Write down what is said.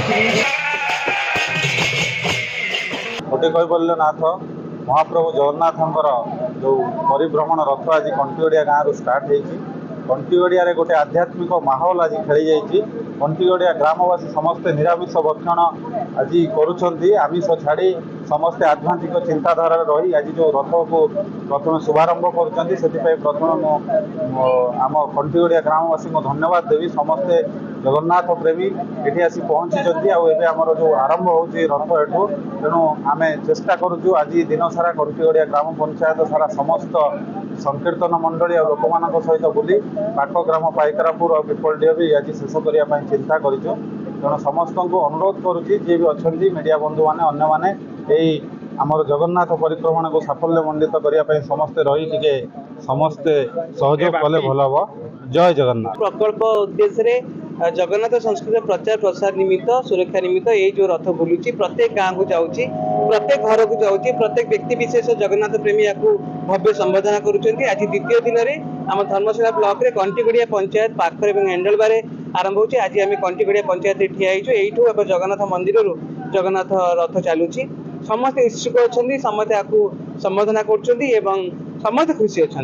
गोटे कहीपर नाथ महाप्रभु जगन्नाथंकर जो परिभ्रमण रथ आज कंटिगड़िया गाँव स्टार्ट होती कंटिगड़िया गोटे आध्यात्मिक माहौल आज खेली जाइए। कंटिगड़िया ग्रामवासी समस्ते निरामिष भक्षण आज करुँच छाड़ी समस्ते आध्यात्मिक चिंताधारा रही आज जो रथ को प्रथम शुभारंभ कर प्रथम आम कंटिगड़िया ग्रामवासी को धन्यवाद देवी। समस्ते जगन्नाथ प्रेमी ये आसी पहुँची आमर जो आरंभ हो रथ एठू तेणु आम चेष्टा करुचु आज दिन सारा कंटिगड़िया ग्राम पंचायत सारा समस्त संकीर्तन मंडली और लोक मान सहित बुली पाख ग्राम पाइकरापुर और पिपलडीह भी आज शेष करने चिंता करूँ। तेणु समस्त को अनुरोध करुच्ची जी भी अच्छा मीडिया बंधु मैंने अन्य मैंने यही आमर जगन्नाथ परिक्रमा को साफल्य मंडित करने समस्ते रही टिके समस्ते सहयोग कले भल हम। जय जगन्नाथ। प्रकल्प उद्देश्य जगन्नाथ संस्कृति प्रचार प्रसार निमित्त सुरक्षा निमित्त ये जो रथ बुलूची प्रत्येक गाँव को जाऊँगी प्रत्येक घर को जाऊँगी प्रत्येक व्यक्ति विशेष जगन्नाथ प्रेमी या भव्य संबोधना करुँच। आज द्वितीय दिन में आम धर्मशाला ब्लॉक रे कंटिगड़िया पंचायत पाखर और हेंडलबारे आरंभ होची। आज आम कंटिगड़िया पंचायत ठिया होइछु जगन्नाथ मंदिर जगन्नाथ रथ चलुची समस्त इच्छुक अच्छा समस्त संबोधना कर समस्त खुशी अच्छा।